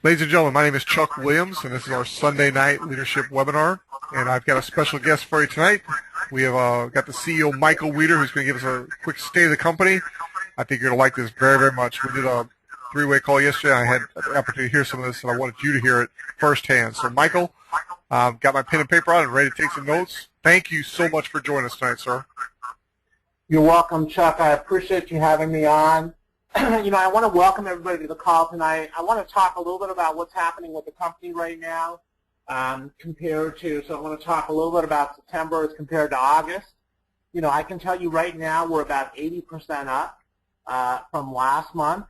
Ladies and gentlemen, my name is Chuck Williams, and this is our Sunday night leadership webinar. And I've got a special guest for you tonight. We have got the CEO, Michael Wiedder, who's going to give us a quick state of the company. I think you're going to like this very, very much. We did a three-way call yesterday. I had the opportunity to hear some of this, and I wanted you to hear it firsthand. So, Michael, got my pen and paper out and ready to take some notes. Thank you so much for joining us tonight, sir. You're welcome, Chuck. I appreciate you having me on. I want to welcome everybody to the call tonight. I want to talk a little bit about what's happening with the company right now so I want to talk a little bit about September as compared to August. I can tell you right now we're about 80% up from last month,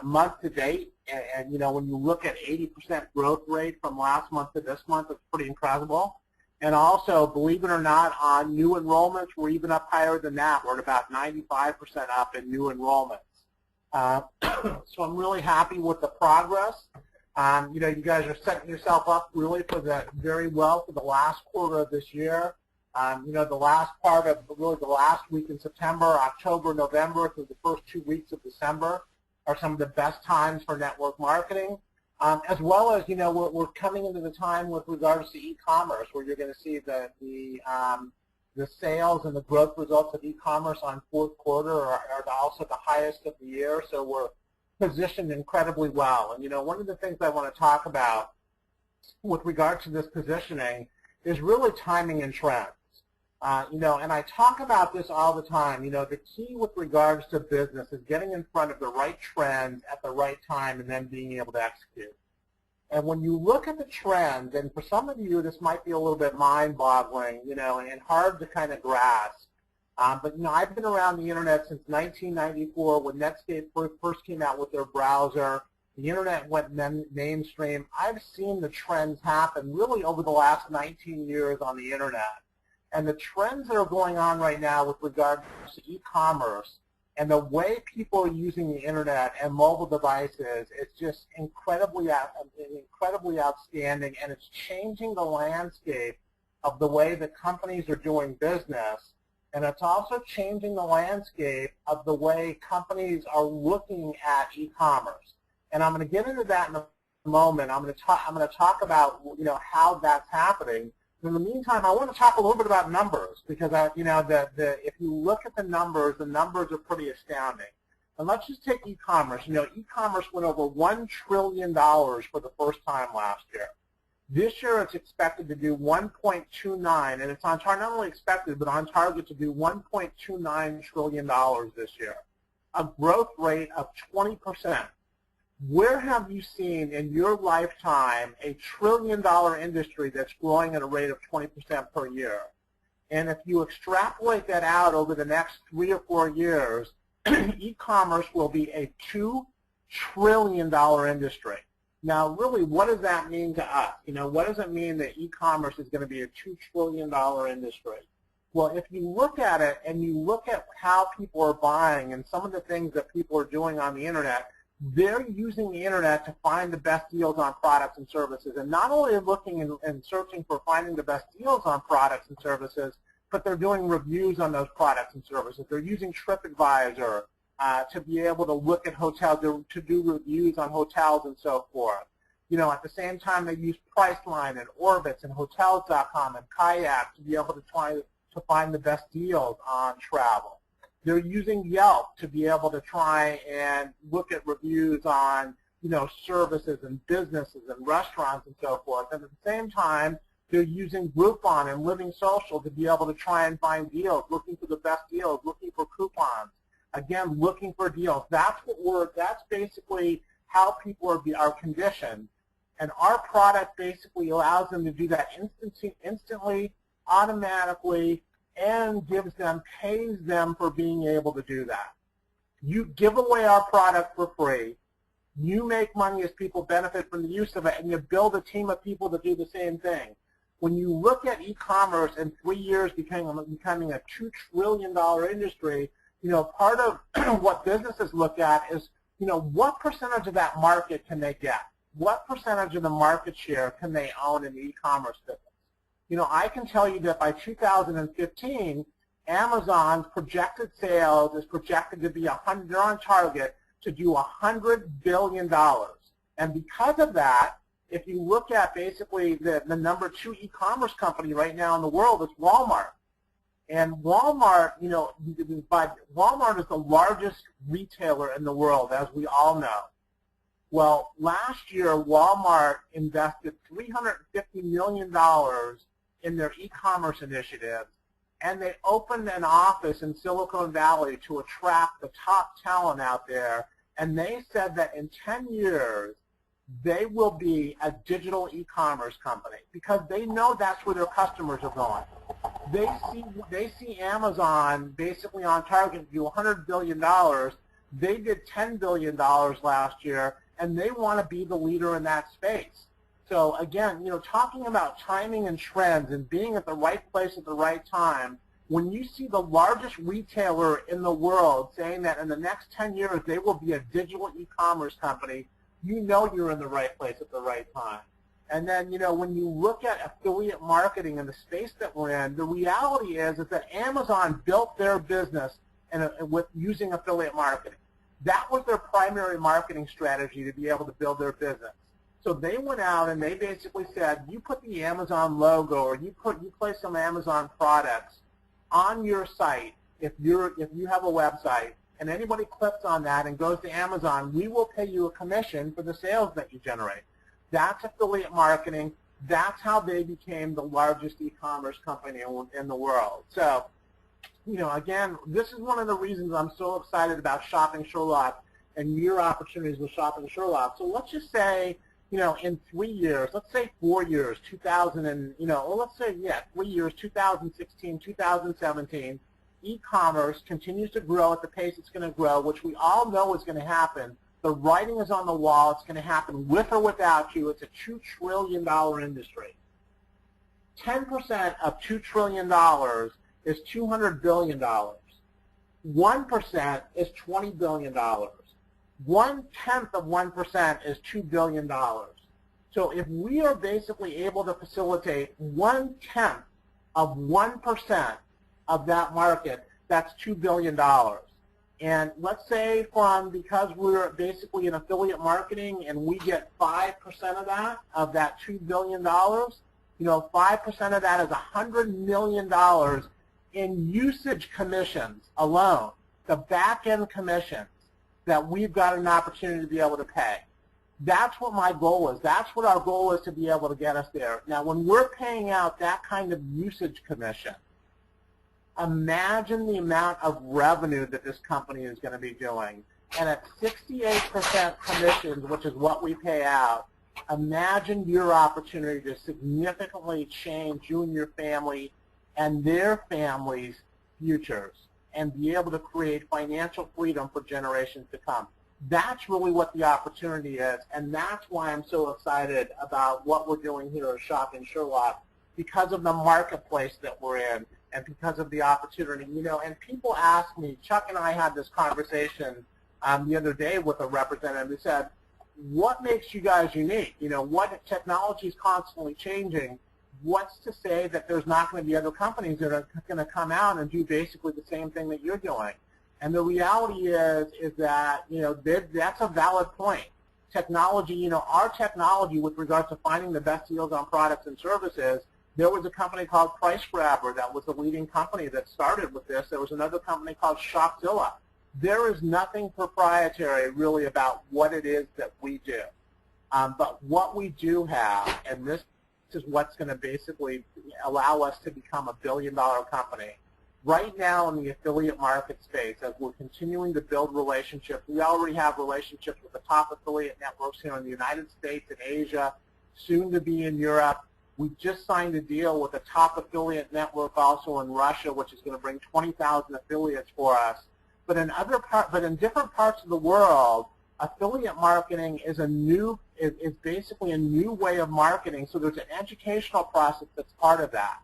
month to date. And when you look at 80% growth rate from last month to this month, it's pretty incredible. And also, believe it or not, on new enrollments, we're even up higher than that. We're at about 95% up in new enrollments. So I'm really happy with the progress. You guys are setting yourself up really very well for the last quarter of this year. The last part of really the last week in September, October, November through the first 2 weeks of December are some of the best times for network marketing. As well as, we're coming into the time with regards to e-commerce where you're going to see the sales and the growth results of e-commerce on fourth quarter are also the highest of the year, so we're positioned incredibly well. And, one of the things I want to talk about with regard to this positioning is really timing and trends. And I talk about this all the time. The key with regards to business is getting in front of the right trends at the right time and then being able to execute. And when you look at the trends, and for some of you this might be a little bit mind-boggling, and hard to kind of grasp. But I've been around the internet since 1994 when Netscape first came out with their browser. The internet went mainstream. I've seen the trends happen really over the last 19 years on the internet. And the trends that are going on right now with regards to e-commerce and the way people are using the internet and mobile devices, it's just incredibly outstanding, and it's changing the landscape of the way that companies are doing business, and it's also changing the landscape of the way companies are looking at e-commerce. And I'm going to get into that in a moment. I'm going to talk about how that's happening. In the meantime, I want to talk a little bit about numbers because if you look at the numbers are pretty astounding. And let's just take e-commerce. E-commerce went over $1 trillion for the first time last year. This year, it's expected to do 1.29, and it's on target, not only expected, but on target to do $1.29 trillion this year, a growth rate of 20%. Where have you seen in your lifetime a $1 trillion industry that's growing at a rate of 20% per year? And if you extrapolate that out over the next 3 or 4 years, e-commerce will be a $2 trillion industry. Now, really, what does that mean to us? What does it mean that e-commerce is going to be a $2 trillion industry? Well, if you look at it and you look at how people are buying and some of the things that people are doing on the internet, they're using the internet to find the best deals on products and services. And not only looking and searching for finding the best deals on products and services, but they're doing reviews on those products and services. They're using TripAdvisor to be able to look at hotels, to do reviews on hotels and so forth. At the same time, they use Priceline and Orbitz and Hotels.com and Kayak to be able to try to find the best deals on travel. They're using Yelp to be able to try and look at reviews on, services and businesses and restaurants and so forth. And at the same time, they're using Groupon and Living Social to be able to try and find deals, looking for the best deals, looking for coupons. Again, looking for deals. That's basically how people are conditioned. And our product basically allows them to do that instantly, automatically, and pays them for being able to do that. You give away our product for free. You make money as people benefit from the use of it, and you build a team of people that do the same thing. When you look at e-commerce in 3 years becoming a $2 trillion industry, part of what businesses look at is, what percentage of that market can they get? What percentage of the market share can they own in the e-commerce business? I can tell you that by 2015, Amazon's projected sales is projected to be they're on target to do $100 billion. And because of that, if you look at basically the number 2 e-commerce company right now in the world, it's Walmart. And Walmart, Walmart is the largest retailer in the world, as we all know. Well, last year, Walmart invested $350 million in their e-commerce initiative, and they opened an office in Silicon Valley to attract the top talent out there, and they said that in 10 years, they will be a digital e-commerce company because they know that's where their customers are going. They see Amazon basically on target to do $100 billion. They did $10 billion last year, and they want to be the leader in that space. So again, talking about timing and trends and being at the right place at the right time, when you see the largest retailer in the world saying that in the next 10 years they will be a digital e-commerce company, you know you're in the right place at the right time. And then, when you look at affiliate marketing in the space that we're in, the reality is that Amazon built their business with using affiliate marketing. That was their primary marketing strategy to be able to build their business. So they went out and they basically said, you put the Amazon logo or you place some Amazon products on your site if you have a website, and anybody clicks on that and goes to Amazon, we will pay you a commission for the sales that you generate. That's affiliate marketing. That's how they became the largest e-commerce company in the world. So, again, this is one of the reasons I'm so excited about Shopping Sherlock and your opportunities with Shopping Sherlock. So let's just say, in 3 years, let's say 4 years, 3 years, 2016, 2017, e-commerce continues to grow at the pace it's going to grow, which we all know is going to happen. The writing is on the wall. It's going to happen with or without you. It's a $2 trillion industry. 10% of $2 trillion is $200 billion. 1% is $20 billion. 1/10 of 1% is $2 billion. So if we are basically able to facilitate 1/10 of 1% of that market, that's $2 billion. And let's say because we're basically in affiliate marketing and we get 5% of that $2 billion, 5% of that is $100 million in usage commissions alone, the back-end commissions that we've got an opportunity to be able to pay. That's what my goal is. That's what our goal is, to be able to get us there. Now, when we're paying out that kind of usage commission, imagine the amount of revenue that this company is going to be doing. And at 68% commissions, which is what we pay out, imagine your opportunity to significantly change you and your family and their families' futures and be able to create financial freedom for generations to come. That's really what the opportunity is, and that's why I'm so excited about what we're doing here at Shopping Sherlock, because of the marketplace that we're in and because of the opportunity. And people ask me, Chuck and I had this conversation the other day with a representative who said, what makes you guys unique? What technology is constantly changing. What's to say that there's not going to be other companies that are going to come out and do basically the same thing that you're doing? And the reality is that, that's a valid point. Technology, our technology with regards to finding the best deals on products and services, there was a company called Price Grabber that was the leading company that started with this. There was another company called Shopzilla. There is nothing proprietary really about what it is that we do. But what we do have, and this is what's going to basically allow us to become a billion-dollar company. Right now in the affiliate market space, as we're continuing to build relationships, we already have relationships with the top affiliate networks here in the United States and Asia, soon to be in Europe. We just signed a deal with a top affiliate network also in Russia, which is going to bring 20,000 affiliates for us. But in different parts of the world, affiliate marketing is basically a new way of marketing. So there's an educational process that's part of that.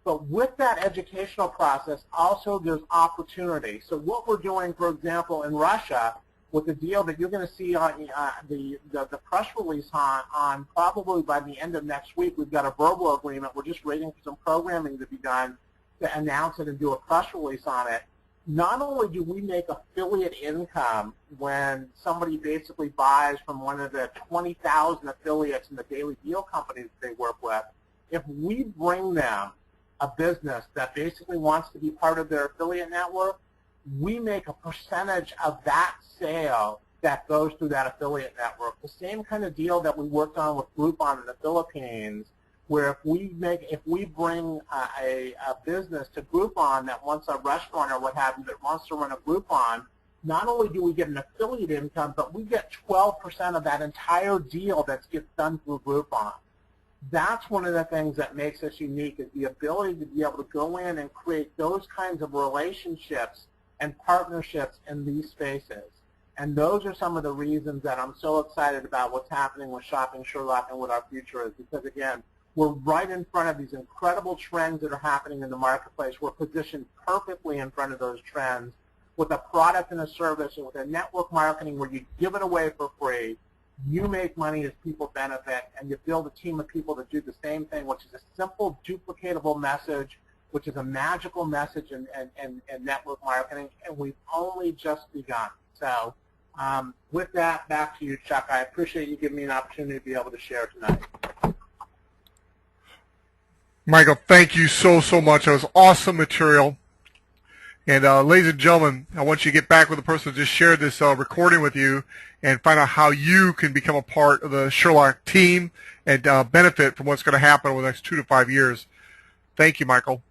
But with that educational process, also there's opportunity. So what we're doing, for example, in Russia, with the deal that you're going to see on the press release on probably by the end of next week, we've got a verbal agreement. We're just waiting for some programming to be done to announce it and do a press release on it. not only do we make affiliate income when somebody basically buys from one of the 20,000 affiliates in the daily deal companies they work with, if we bring them a business that basically wants to be part of their affiliate network, we make a percentage of that sale that goes through that affiliate network. The same kind of deal that we worked on with Groupon in the Philippines, where if we bring a business to Groupon that wants a restaurant or what have you that wants to run a Groupon, not only do we get an affiliate income, but we get 12% of that entire deal that gets done through Groupon. That's one of the things that makes us unique, is the ability to be able to go in and create those kinds of relationships and partnerships in these spaces. And those are some of the reasons that I'm so excited about what's happening with Shopping Sherlock and what our future is, because, again, we're right in front of these incredible trends that are happening in the marketplace. We're positioned perfectly in front of those trends with a product and a service and with a network marketing where you give it away for free, you make money as people benefit, and you build a team of people to do the same thing, which is a simple, duplicatable message, which is a magical message in network marketing, and we've only just begun. So with that, back to you, Chuck. I appreciate you giving me an opportunity to be able to share tonight. Michael, thank you so much. That was awesome material. And ladies and gentlemen, I want you to get back with the person who just shared this recording with you and find out how you can become a part of the Sherlock team and benefit from what's going to happen over the next 2 to 5 years. Thank you, Michael.